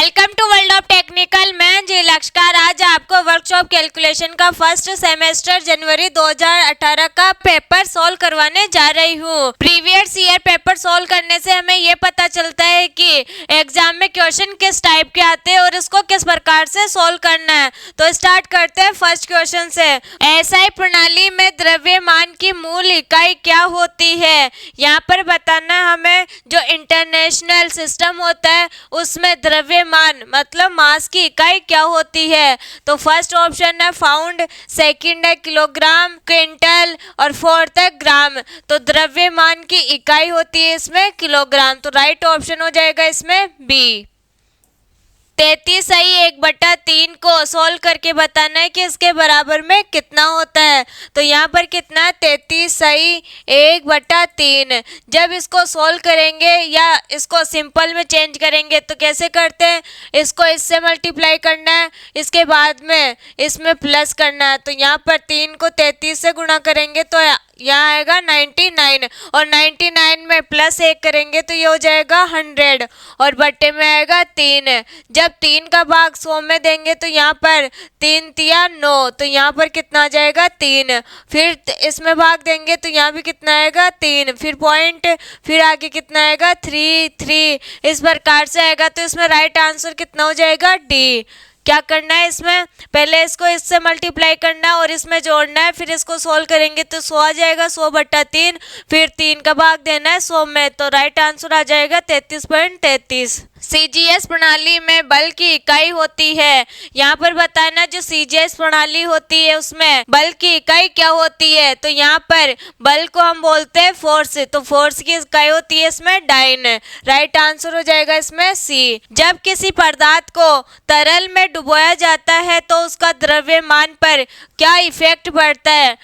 Welcome to world of technical. मैं G Lakshkar आज आपको वर्कशॉप कैलकुलेशन का फर्स्ट सेमेस्टर जनवरी 2018 का पेपर सॉल्व करवाने जा रही हूँ। प्रीवियस ईयर पेपर सॉल्व करने से हमें ये पता चलता है कि एग्जाम में क्वेश्चन किस टाइप के आते हैं और इसको किस प्रकार से सॉल्व करना है। तो स्टार्ट करते हैं फर्स्ट क्वेश्चन से। एसआई प्रणाली में द्रव्यमान की मूल इकाई क्या होती है? यहाँ पर बताना हमें जो इंटरनेशनल सिस्टम होता है उसमें द्रव्यमान मतलब मास की इकाई क्या होती है। तो फर्स्ट ऑप्शन है पाउंड, सेकंड है किलोग्राम, क्विंटल और फोर्थ है ग्राम। तो द्रव्यमान की इकाई होती है इसमें किलोग्राम। तो राइट ऑप्शन हो जाएगा इसमें बी। 33 सही 1/3 को सोल्व करके बताना है कि इसके बराबर में कितना होता है। तो यहाँ पर कितना है 33 सही 1/3। जब इसको सोल्व करेंगे या इसको सिंपल में चेंज करेंगे तो कैसे करते हैं, इसको इससे मल्टीप्लाई करना है, इसके बाद में इसमें प्लस करना है। तो यहाँ पर 3 को 33 से गुणा करेंगे तो यहाँ आएगा 99 और 99 में प्लस 1 करेंगे तो ये हो जाएगा 100 और बट्टे में आएगा 3। जब 3 का भाग 100 में देंगे तो यहाँ पर 3 तिया 9, तो यहाँ पर कितना आ जाएगा 3। फिर इसमें भाग देंगे तो यहाँ भी कितना आएगा 3, फिर पॉइंट, फिर आगे कितना आएगा 3 इस प्रकार से आएगा। तो इसमें राइट आंसर कितना हो जाएगा डी। क्या करना है इसमें, पहले इसको इससे मल्टीप्लाई करना है और इसमें जोड़ना है, फिर इसको सोल्व करेंगे तो 100 आ जाएगा 100/3, फिर 3 का भाग देना है 100 में। तो राइट आंसर आ जाएगा 33.33। सीजीएस प्रणाली में बल की इकाई होती है। यहाँ पर बताना जो सीजीएस प्रणाली होती है उसमें बल की इकाई क्या होती है। तो यहाँ पर बल को हम बोलते हैं फोर्स, तो फोर्स की इकाई होती है इसमें डाइन। राइट आंसर हो जाएगा इसमें सी। जब किसी पदार्थ को तरल में डुबोया जाता है तो उसका द्रव्यमान पर क्या इफेक्ट पड़ता है,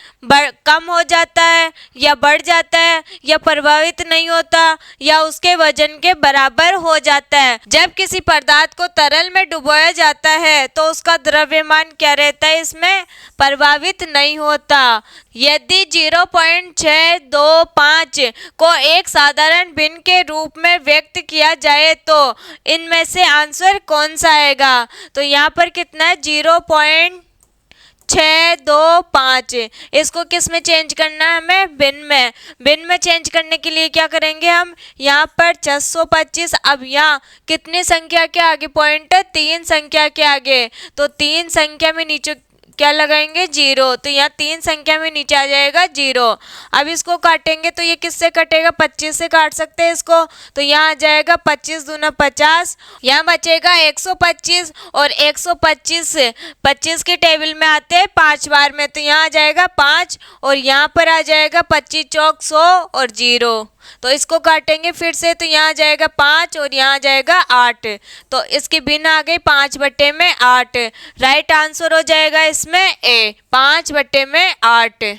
कम हो जाता है या बढ़ जाता है या प्रभावित नहीं होता या उसके वजन के बराबर हो जाता है। जब किसी पदार्थ को तरल में डुबोया जाता है तो उसका द्रव्यमान क्या रहता है, इसमें प्रभावित नहीं होता। यदि 0.625 को एक साधारण भिन्न के रूप में व्यक्त किया जाए तो इनमें से आंसर कौन सा आएगा। तो यहाँ पर कितना है 0.625, इसको किस में चेंज करना है हमें, भिन्न में चेंज करने के लिए क्या करेंगे हम, यहाँ पर 625, अब यहाँ कितनी संख्या के आगे पॉइंट है 3 संख्या के आगे, तो 3 संख्या में नीचे क्या लगाएंगे 0, तो यहाँ 3 संख्या में नीचे आ जाएगा 0। अब इसको काटेंगे तो ये किससे कटेगा, 25 से काट सकते हैं इसको। तो यहाँ आ जाएगा 25 दूना 50, यहाँ बचेगा 125 और 125 25 के टेबल में आते हैं 5 बार में, तो यहाँ आ जाएगा 5 और यहाँ पर आ जाएगा 25 चौक 100 और 0। तो इसको काटेंगे फिर से तो यहाँ आ जाएगा 5 और यहाँ आ जाएगा 8, तो इसके भिन्न आ गई 5/8। राइट आंसर हो जाएगा इसमें ए 5/8।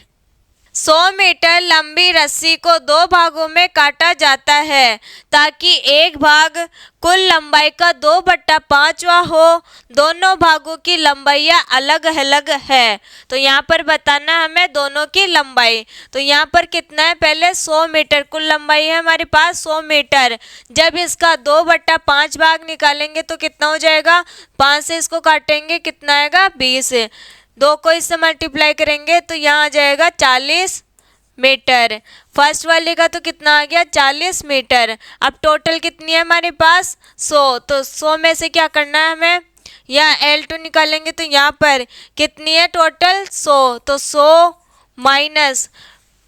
100 मीटर लंबी रस्सी को 2 भागों में काटा जाता है ताकि एक भाग कुल लंबाई का 2/5 हो। दोनों भागों की लंबाइयाँ अलग अलग है। तो यहाँ पर बताना हमें दोनों की लंबाई। तो यहाँ पर कितना है, पहले 100 मीटर कुल लंबाई है हमारे पास 100 मीटर। जब इसका 2/5 भाग निकालेंगे तो कितना हो जाएगा, 5 से इसको काटेंगे कितना आएगा 20, 2 को इससे मल्टीप्लाई करेंगे तो यहाँ आ जाएगा 40 मीटर। फर्स्ट वाले का तो कितना आ गया 40 मीटर। अब टोटल कितनी है हमारे पास 100, तो 100 में से क्या करना है हमें, यहाँ L2 निकालेंगे तो यहाँ पर कितनी है टोटल 100, तो 100 माइनस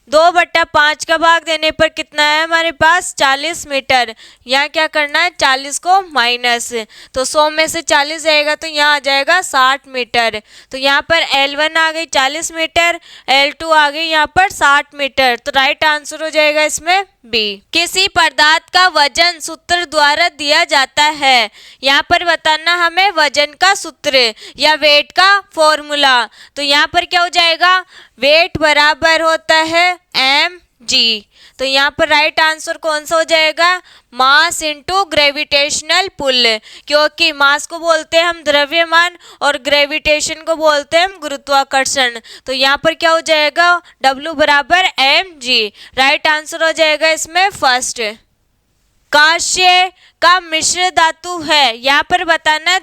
2/5 का भाग देने पर कितना है हमारे पास 40 मीटर। यहाँ क्या करना है 40 को माइनस, तो 100 में से 40 जाएगा तो यहाँ आ जाएगा 60 मीटर। तो यहाँ पर L1 आ गई 40 मीटर, L2 आ गई यहाँ पर 60 मीटर। तो राइट आंसर हो जाएगा इसमें बी। किसी पदार्थ का वजन सूत्र द्वारा दिया जाता है। यहाँ पर बताना हमें वजन का सूत्र या वेट का फॉर्मूला। तो यहाँ पर क्या हो जाएगा, वेट बराबर होता है mg। तो यहाँ पर राइट आंसर कौन सा हो जाएगा, मास इंटू ग्रेविटेशनल पुल, क्योंकि मास को बोलते हैं हम द्रव्यमान और ग्रेविटेशन को बोलते हैं हम गुरुत्वाकर्षण। तो यहाँ पर क्या हो जाएगा W बराबर mg। राइट आंसर हो जाएगा इसमें फर्स्ट। कांस्य का मिश्र धातु है। यहाँ पर बताना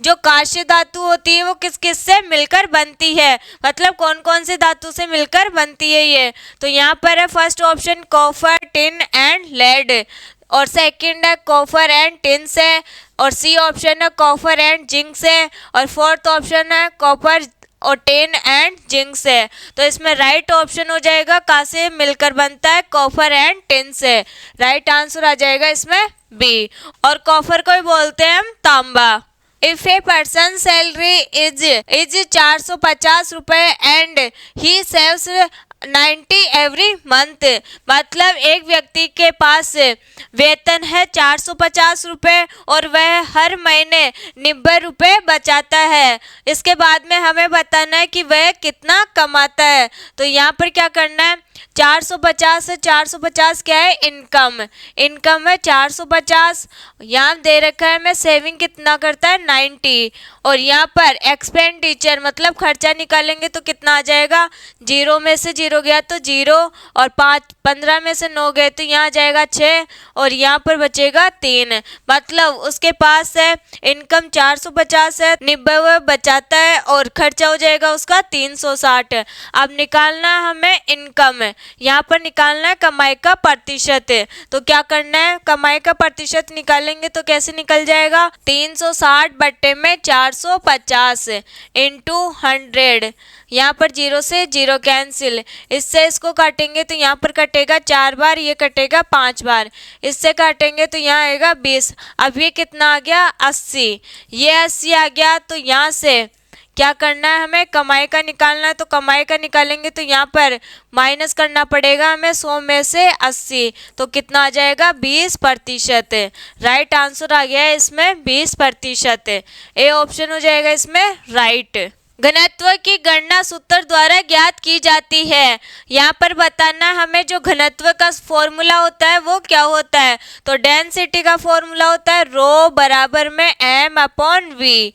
जो कांस्य धातु होती है वो किस किस से मिलकर बनती है, मतलब कौन कौन से धातु से मिलकर बनती है ये। तो यहाँ पर है first option copper, tin and lead, और सेकंड है कॉपर एंड टिन से, और सी ऑप्शन है कॉपर एंड जिंक से, और फोर्थ ऑप्शन है कॉपर और टिन एंड जिंक से। तो इसमें राइट ऑप्शन हो जाएगा कहाँ से मिलकर बनता है, कॉपर एंड टिन से। राइट आंसर आ जाएगा इसमें बी। और कॉपर को ही बोलते हैं हम तांबा। If a person salary is 450 रुपए and he saves 90 every month, मतलब एक व्यक्ति के पास वेतन है 450 रुपए और वह हर महीने 90 रुपए बचाता है। इसके बाद में हमें बताना है कि वह कितना कमाता है। तो यहाँ पर क्या करना है, 450 से 450 क्या है, इनकम है 450। यहाँ दे रखा है मैं सेविंग कितना करता है 90, और यहाँ पर एक्सपेंडिचर मतलब खर्चा निकालेंगे तो कितना आ जाएगा, 0 में से 0 गया तो 0, और 15 में से 9 गए तो यहाँ जाएगा 6, और यहाँ पर बचेगा 3। मतलब उसके पास है इनकम 450 है, 90 बचाता है और खर्चा हो जाएगा उसका 360। अब निकालना हमें इनकम, यहाँ पर निकालना है कमाई का प्रतिशत। तो क्या करना है, कमाई का प्रतिशत निकालेंगे तो कैसे निकल जाएगा, 360 बट्टे में 450 इंटू 100। यहाँ पर 0 से 0 कैंसिल, इससे इसको काटेंगे तो यहाँ पर कटेगा 4 बार, ये कटेगा 5 बार, इससे काटेंगे तो यहाँ आएगा 20। अब ये कितना आ गया 80, ये 80 आ गया। तो यहाँ से क्या करना है, हमें कमाई का निकालना है। तो कमाई का निकालेंगे तो यहाँ पर माइनस करना पड़ेगा हमें 100 में से 80, तो कितना आ जाएगा 20%। राइट आंसर आ गया है इसमें 20%। ए ऑप्शन हो जाएगा इसमें राइट। घनत्व की गणना सूत्र द्वारा ज्ञात की जाती है। यहाँ पर बताना हमें जो घनत्व का फॉर्मूला होता है वो क्या होता है। तो डेंसिटी का फॉर्मूला होता है रो बराबर में m/v।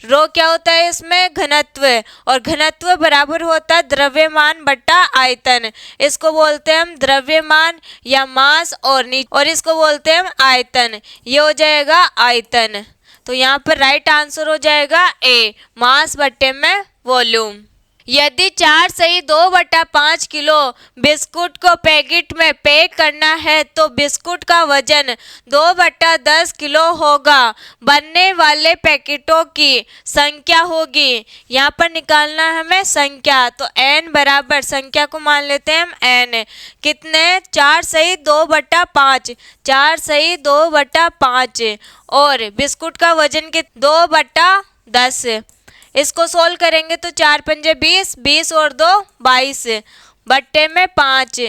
रो क्या होता है इसमें, घनत्व, और घनत्व बराबर होता है द्रव्यमान बट्टा आयतन। इसको बोलते हैं हम द्रव्यमान या मास, और इसको बोलते हैं हम आयतन। ये हो जाएगा आयतन। तो यहाँ पर राइट आंसर हो जाएगा ए, मास बट्टे में वॉल्यूम। यदि 4 सही 2/5 किलो बिस्कुट को पैकेट में पैक करना है तो बिस्कुट का वजन 2/10 किलो होगा। बनने वाले पैकेटों की संख्या होगी। यहाँ पर निकालना है हमें संख्या। तो n बराबर, संख्या को मान लेते हैं हम n, कितने 4 सही 2/5, 4 सही 2/5, और बिस्कुट का वजन 2/10। इसको सोल्व करेंगे तो 4 पंजे 20, 20 और 2 22 बट्टे में 5,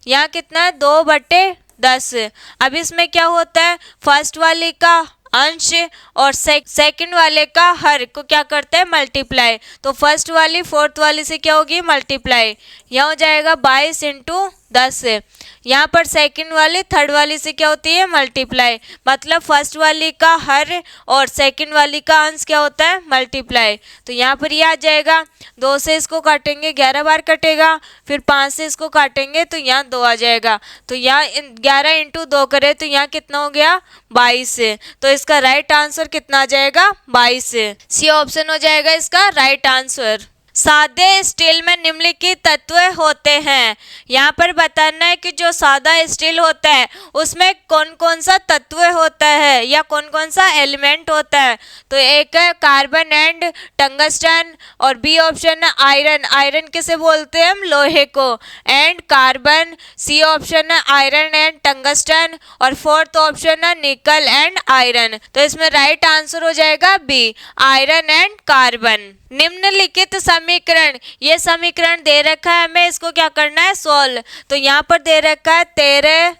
यहाँ कितना है 2/10। अब इसमें क्या होता है, फर्स्ट वाली का अंश और सेकंड वाले का हर को क्या करते हैं मल्टीप्लाई। तो फर्स्ट वाली फोर्थ वाली से क्या होगी मल्टीप्लाई, यहाँ हो जाएगा 22 इंटू 10। यहाँ पर सेकंड वाली थर्ड वाली से क्या होती है मल्टीप्लाई, मतलब फर्स्ट वाली का हर और सेकंड वाली का अंश क्या होता है मल्टीप्लाई। तो यहाँ पर ये आ जाएगा, 2 से इसको काटेंगे 11 बार कटेगा, फिर 5 से इसको काटेंगे तो यहाँ 2 आ जाएगा। तो यहाँ 11 इंटू 2 करें तो यहाँ कितना हो गया 22। तो इसका राइट आंसर कितना आ जाएगा 22। सी ऑप्शन हो जाएगा इसका राइट आंसर। सादे स्टील में निम्नलिखित तत्व होते हैं। यहाँ पर बताना है कि जो सादा स्टील होता है उसमें कौन कौन सा तत्व होता है या कौन कौन सा एलिमेंट होता है। तो एक है कार्बन एंड टंगस्टन, और बी ऑप्शन है आयरन, आयरन किसे बोलते हैं हम लोहे को, एंड कार्बन। सी ऑप्शन है आयरन एंड टंगस्टन, और फोर्थ ऑप्शन है निकल एंड आयरन। तो इसमें राइट आंसर हो जाएगा बी, आयरन एंड कार्बन। निम्नलिखित समीकरण, ये समीकरण दे रखा है हमें, इसको क्या करना है सोल्व। तो यहाँ पर दे रखा है 13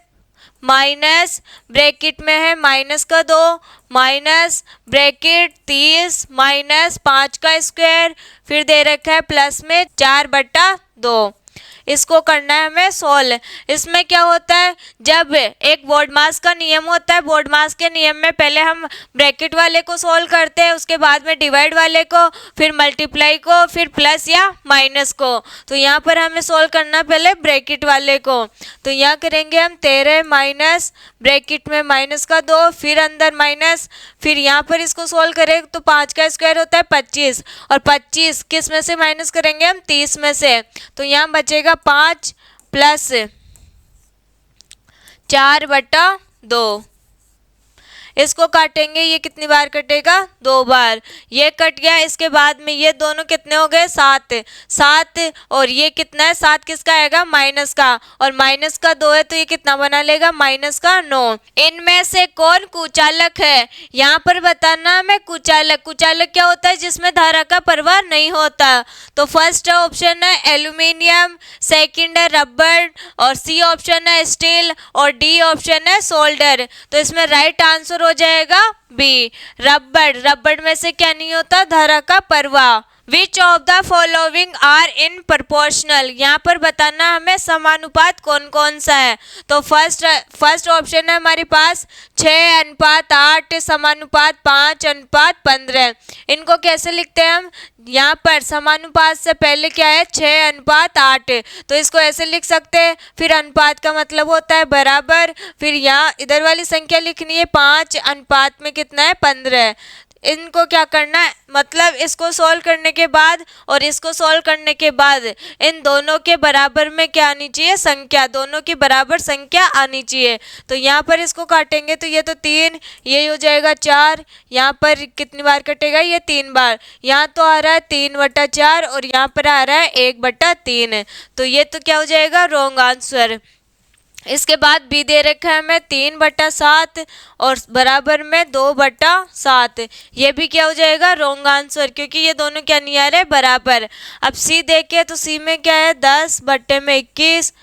माइनस ब्रैकेट में है माइनस का 2 माइनस ब्रैकेट 30 माइनस 5 का स्क्वायर, फिर दे रखा है प्लस में 4/2। इसको करना है हमें सोल्व। इसमें क्या होता है, जब एक बोर्ड मास का नियम होता है, बोर्ड मास के नियम में पहले हम ब्रैकेट वाले को सोल्व करते हैं, उसके बाद में डिवाइड वाले को, फिर मल्टीप्लाई को, फिर प्लस या माइनस को। तो यहाँ पर हमें सोल्व करना पहले ब्रैकेट वाले को। तो यहाँ करेंगे हम 13 माइनस ब्रैकेट में माइनस का 2, फिर अंदर माइनस, फिर यहाँ पर इसको सोल्व करें तो 5 का स्क्वायर होता है 25, और 25 किस में से माइनस करेंगे हम, 30 में से। तो यहाँ बचेगा 5 प्लस 4/2। इसको काटेंगे, ये कितनी बार कटेगा, 2 बार। ये कट गया, इसके बाद में ये दोनों कितने हो गए, 7 और ये कितना है, 7 किसका आएगा, माइनस का, और माइनस का 2 है तो ये कितना बना लेगा, माइनस का 9। इनमें से कौन कुचालक है, यहाँ पर बताना हमें कुचालक। कुचालक क्या होता है, जिसमें धारा का प्रवाह नहीं होता। तो फर्स्ट ऑप्शन है एल्यूमिनियम, सेकंड है रबर, और सी ऑप्शन है स्टील, और डी ऑप्शन है सोल्डर। तो इसमें राइट आंसर हो जाएगा बी, रबड़। रबड़ में से क्या नहीं होता, धारा का प्रवाह। Which of the following are in proportional, यहाँ पर बताना हमें समानुपात कौन कौन सा है। तो फर्स्ट ऑप्शन है हमारे पास 6:8, समानुपात 5:15। इनको कैसे लिखते हैं हम, यहाँ पर समानुपात से पहले क्या है, 6:8, तो इसको ऐसे लिख सकते हैं। फिर अनुपात का मतलब होता है बराबर, फिर यहाँ इधर वाली संख्या लिखनी है 5, अनुपात में कितना है, 15। इनको क्या करना है, मतलब इसको सॉल्व करने के बाद और इसको सॉल्व करने के बाद इन दोनों के बराबर में क्या आनी चाहिए, संख्या, दोनों की बराबर संख्या आनी चाहिए। तो यहाँ पर इसको काटेंगे तो ये तो 3, ये हो जाएगा 4, यहाँ पर कितनी बार कटेगा, ये 3 बार। यहाँ तो आ रहा है 3/4 और यहाँ पर आ रहा है 1/3, तो ये तो क्या हो जाएगा, रॉन्ग आंसर। इसके बाद बी दे रखा है हमें 3/7 और बराबर में 2/7, ये भी क्या हो जाएगा, रॉन्ग आंसर, क्योंकि ये दोनों क्या नहीं आ रहे, बराबर। अब सी देखे तो सी में क्या है, 10/21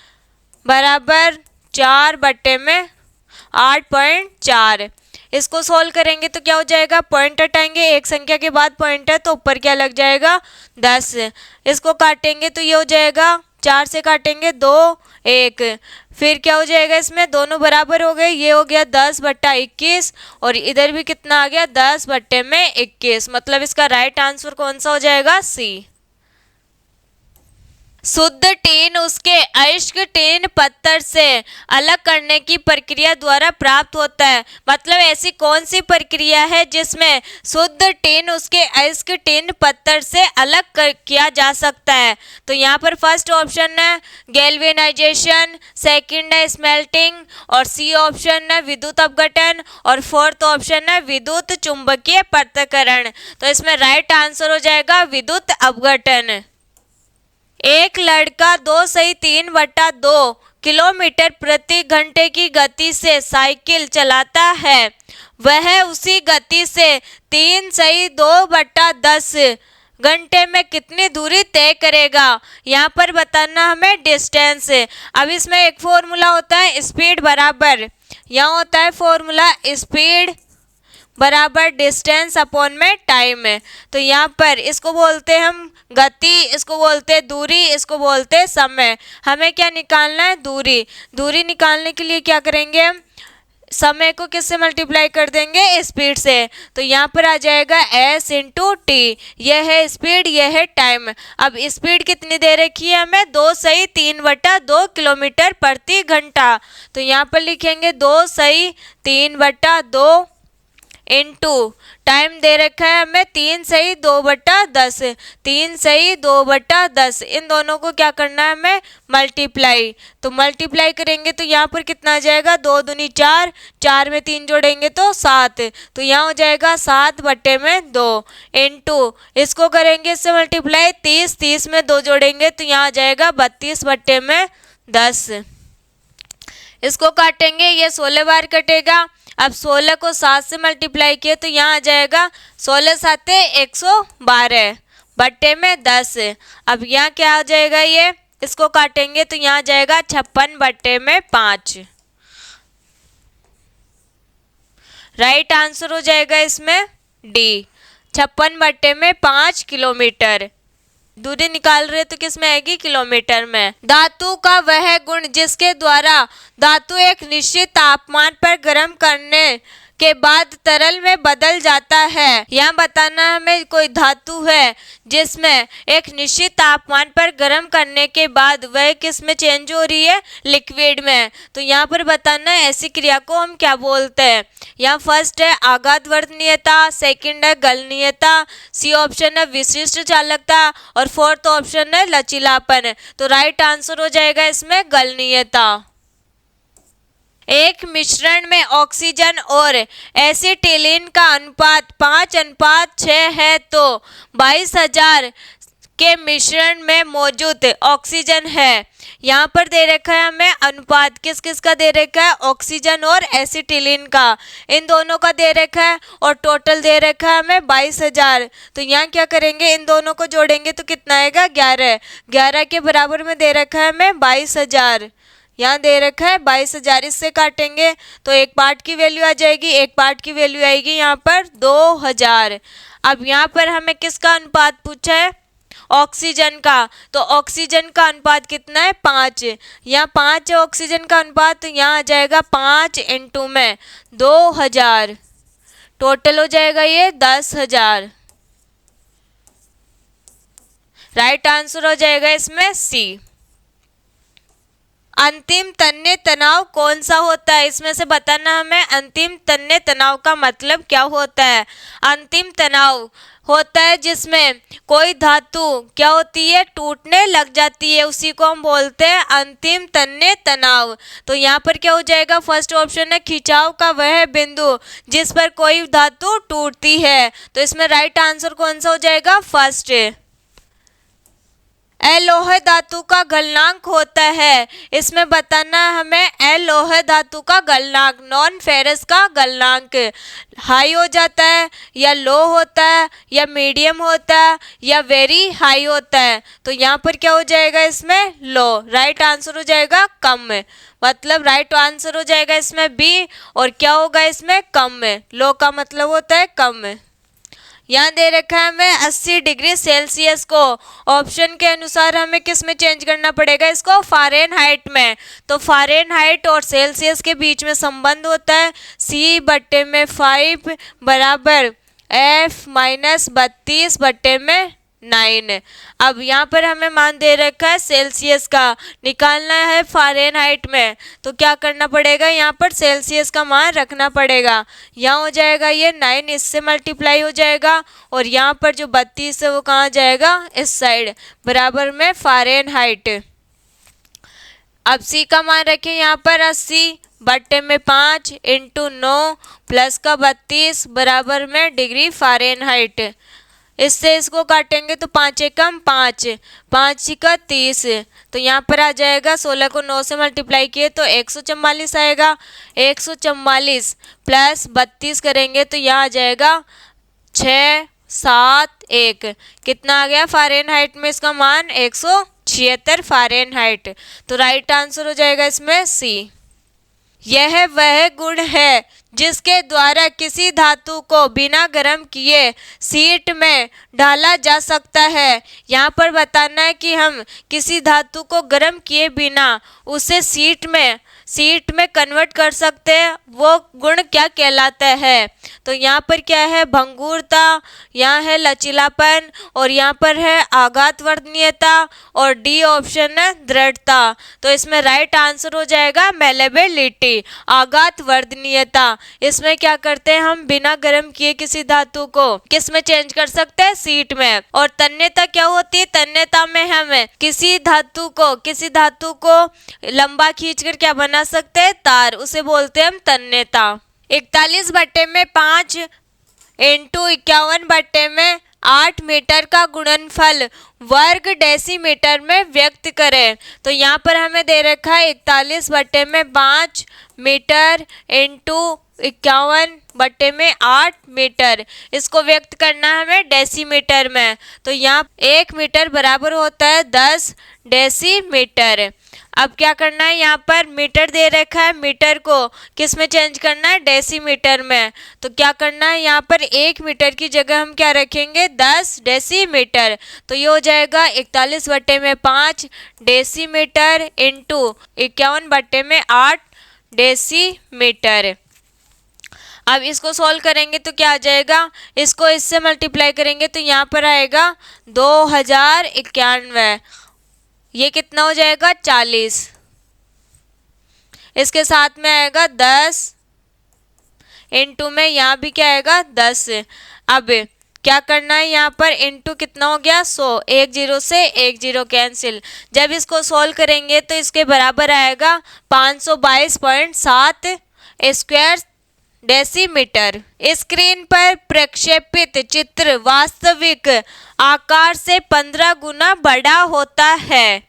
बराबर 4/8.4। इसको सोल्व करेंगे तो क्या हो जाएगा, पॉइंट हटाएंगे, एक संख्या के बाद पॉइंट है तो ऊपर क्या लग जाएगा, 10। इसको काटेंगे तो ये हो जाएगा, 4 से काटेंगे 2, 1, फिर क्या हो जाएगा, इसमें दोनों बराबर हो गए, ये हो गया 10/21 और इधर भी कितना आ गया, 10/21। मतलब इसका राइट आंसर कौन सा हो जाएगा, सी। शुद्ध टीन उसके अयस्क टीन पत्थर से अलग करने की प्रक्रिया द्वारा प्राप्त होता है। मतलब ऐसी कौन सी प्रक्रिया है जिसमें शुद्ध टीन उसके अयस्क टीन पत्थर से अलग किया जा सकता है। तो यहाँ पर फर्स्ट ऑप्शन है गैल्वेनाइजेशन, सेकंड है स्मेल्टिंग, और सी ऑप्शन है विद्युत अपघटन, और फोर्थ ऑप्शन है विद्युत चुंबकीय पृथक्करण। तो इसमें राइट आंसर हो जाएगा विद्युत अपघटन। एक लड़का 2-3/2 किलोमीटर प्रति घंटे की गति से साइकिल चलाता है। वह उसी गति से 3-2/10 घंटे में कितनी दूरी तय करेगा। यहाँ पर बताना हमें डिस्टेंस। अब इसमें एक फॉर्मूला होता है स्पीड बराबर, यहाँ होता है फॉर्मूला स्पीड बराबर डिस्टेंस अपॉन में टाइम है। तो यहाँ पर इसको बोलते हैं हम गति, इसको बोलते हैं दूरी, इसको बोलते हैं समय। हमें क्या निकालना है, दूरी। दूरी निकालने के लिए क्या करेंगे हम, समय को किससे मल्टीप्लाई कर देंगे, स्पीड से। तो यहाँ पर आ जाएगा s × t, यह है स्पीड, यह है टाइम। अब स्पीड कितनी दे रखी है हमें, 2-3/2 किलोमीटर प्रति घंटा। तो यहाँ पर लिखेंगे 2-3/2 इंटू टाइम दे रखा है हमें 3-2/10, 3-2/10। इन दोनों को क्या करना है हमें, मल्टीप्लाई। तो मल्टीप्लाई करेंगे तो यहाँ पर कितना आ जाएगा, 2 दूनी 4, 4 में 3 जोड़ेंगे तो 7। तो यहाँ हो जाएगा 7/2 इंटू इसको करेंगे इससे मल्टीप्लाई 30, 30 में 2 जोड़ेंगे तो यहाँ आ जाएगा 32/10। इसको काटेंगे, ये 16 बार कटेगा। अब 16 को 7 से मल्टीप्लाई किए तो यहाँ आ जाएगा 16×7 112/10। अब यहाँ क्या आ जाएगा, ये इसको काटेंगे तो यहाँ आ जाएगा 56/5। राइट आंसर हो जाएगा इसमें डी, 56/5 किलोमीटर। दूरी निकाल रहे तो किस में आएगी, किलोमीटर में। धातु का वह गुण जिसके द्वारा धातु एक निश्चित तापमान पर गर्म करने के बाद तरल में बदल जाता है। यहाँ बताना हमें कोई धातु है जिसमें एक निश्चित तापमान पर गर्म करने के बाद वह किस में चेंज हो रही है, लिक्विड में। तो यहाँ पर बताना है ऐसी क्रिया को हम क्या बोलते हैं। यहाँ फर्स्ट है आघात वर्धनीयता, सेकंड है गलनीयता, सी ऑप्शन है विशिष्ट चालकता और फोर्थ ऑप्शन है लचीलापन। तो राइट आंसर हो जाएगा इसमें गलनीयता। एक मिश्रण में ऑक्सीजन और एसिटिलीन का अनुपात 5:6 है तो 22,000 के मिश्रण में मौजूद ऑक्सीजन है। यहाँ पर दे रखा है हमें अनुपात किस किस का दे रखा है, ऑक्सीजन और एसिटिलीन का, इन दोनों का दे रखा है और टोटल दे रखा है हमें 22,000। तो यहाँ क्या करेंगे, इन दोनों को जोड़ेंगे तो कितना आएगा, 11। 11 के बराबर में दे रखा है हमें 22,000। यहाँ दे रखा है 22,000, इससे काटेंगे तो एक पार्ट की वैल्यू आ जाएगी, एक पार्ट की वैल्यू आएगी यहाँ पर 2,000। अब यहाँ पर हमें किसका अनुपात पूछा है, ऑक्सीजन का। तो ऑक्सीजन का अनुपात कितना है, 5। यहाँ 5 है ऑक्सीजन का अनुपात, तो यहाँ आ जाएगा 5 इंटू में 2,000, टोटल हो जाएगा ये 10,000। राइट आंसर हो जाएगा इसमें सी। अंतिम तन्य तनाव कौन सा होता है, इसमें से बताना हमें अंतिम तन्य तनाव का मतलब क्या होता है। अंतिम तनाव होता है जिसमें कोई धातु क्या होती है, टूटने लग जाती है, उसी को हम बोलते हैं अंतिम तन्य तनाव। तो यहाँ पर क्या हो जाएगा, फर्स्ट ऑप्शन है खिंचाव का वह बिंदु जिस पर कोई धातु टूटती है। तो इसमें राइट आंसर कौन सा हो जाएगा, फर्स्ट। अलोह धातु का गलनांक होता है, इसमें बताना हमें अलोह धातु का गलनांक, नॉन फेरस का गलनांक हाई हो जाता है या लो होता है या मीडियम होता है या वेरी हाई होता है। तो यहाँ पर क्या हो जाएगा इसमें, लो। राइट आंसर हो जाएगा कम में, मतलब राइट आंसर हो जाएगा इसमें बी। और क्या होगा इसमें, कम में। लो का मतलब होता है कम में। यहाँ दे रखा है हमें 80 डिग्री सेल्सियस को ऑप्शन के अनुसार हमें किस में चेंज करना पड़ेगा, इसको फ़ारेनहाइट में। तो फ़ारेनहाइट और सेल्सियस के बीच में संबंध होता है C/5 बराबर F-32/9। अब यहाँ पर हमें मान दे रखा है सेल्सियस का, निकालना है फ़ारेनहाइट में। तो क्या करना पड़ेगा, यहाँ पर सेल्सियस का मान रखना पड़ेगा। यहाँ हो जाएगा ये 9, इससे मल्टीप्लाई हो जाएगा और यहाँ पर जो 32 है वो कहाँ जाएगा, इस साइड, बराबर में फ़ारेनहाइट। अब सी का मान रखें यहाँ पर 80/5 इंटू 9 प्लस का 32 बराबर में डिग्री फ़ारेनहाइट। इससे इसको काटेंगे तो 5 एकम 5, 5 का 30। तो यहाँ पर आ जाएगा 16 को 9 से मल्टीप्लाई किए तो 144 आएगा। 144 प्लस 32 करेंगे तो यहाँ आ जाएगा 671। कितना आ गया फ़ारेनहाइट में, इसका मान 176 फ़ारेनहाइट। तो राइट आंसर हो जाएगा इसमें सी। यह वह गुण है जिसके द्वारा किसी धातु को बिना गर्म किए शीट में डाला जा सकता है। यहाँ पर बताना है कि हम किसी धातु को गर्म किए बिना उसे शीट में कन्वर्ट कर सकते हैं, वो गुण क्या कहलाता है। तो यहाँ पर क्या है, भंगुरता, यहाँ है लचीलापन और यहाँ पर है आघात वर्धनीयता और डी ऑप्शन है दृढ़ता। तो इसमें राइट आंसर हो जाएगा मेलेबिलिटी, आघात वर्धनीयता। इसमें क्या करते हैं, हम बिना गर्म किए किसी धातु को किस में चेंज कर सकते हैं, शीट में। और तन्यता क्या होती है, तन्यता में हम किसी धातु को लंबा खींचकर क्या बना सकते हैं, तार, उसे बोलते हैं हम तन्यता। 41/5 इंटू 51/8 मीटर का गुणनफल वर्ग डेसीमीटर में व्यक्त करें। तो यहाँ पर हमें दे रखा है 41/5 मीटर इंटू 51/8 मीटर। इसको व्यक्त करना है हमें डेसीमीटर में, तो यहाँ 1 मीटर बराबर होता है 10 डेसीमीटर। अब क्या करना है, यहाँ पर मीटर दे रखा है, मीटर को किस में चेंज करना है, डेसीमीटर में। तो क्या करना है, यहाँ पर 1 मीटर की जगह हम क्या रखेंगे, 10 डेसीमीटर। तो ये हो जाएगा 41/5 डेसीमीटर इंटू 51/8 डेसीमीटर। अब इसको सॉल्व करेंगे तो क्या आ जाएगा, इसको इससे मल्टीप्लाई करेंगे तो यहाँ पर आएगा 2091। ये कितना हो जाएगा, 40। इसके साथ में आएगा 10 इंटू में यहाँ भी क्या आएगा 10। अब क्या करना है, यहाँ पर इंटू कितना हो गया 100, 1 0 से 1 0 कैंसिल। जब इसको सॉल्व करेंगे तो इसके बराबर आएगा 522.7 स्क्वायर डेसीमीटर। स्क्रीन पर प्रक्षेपित चित्र वास्तविक आकार से 15 गुना बड़ा होता है।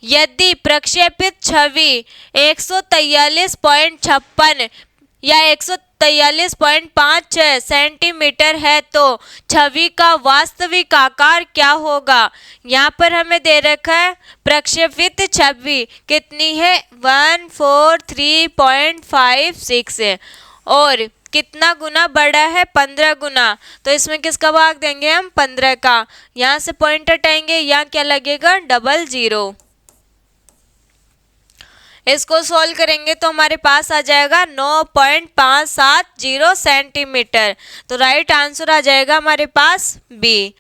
यदि प्रक्षेपित छवि 143.56 या 143.56 सेंटीमीटर है तो छवि का वास्तविक आकार क्या होगा। यहाँ पर हमें दे रखा है प्रक्षेपित छवि कितनी है, 143.56 और कितना गुना बड़ा है, 15 गुना। तो इसमें किसका भाग देंगे हम, 15 का। यहाँ से पॉइंट हटाएंगे, यहाँ क्या लगेगा, 00। इसको सॉल्व करेंगे तो हमारे पास आ जाएगा 9.570 सेंटीमीटर। तो राइट आंसर आ जाएगा हमारे पास बी,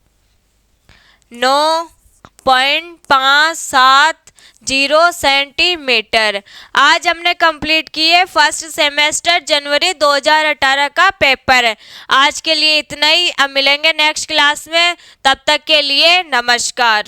9.570 सेंटीमीटर। आज हमने कंप्लीट किए फर्स्ट सेमेस्टर जनवरी 2018 का पेपर। आज के लिए इतना ही, अब मिलेंगे नेक्स्ट क्लास में, तब तक के लिए नमस्कार।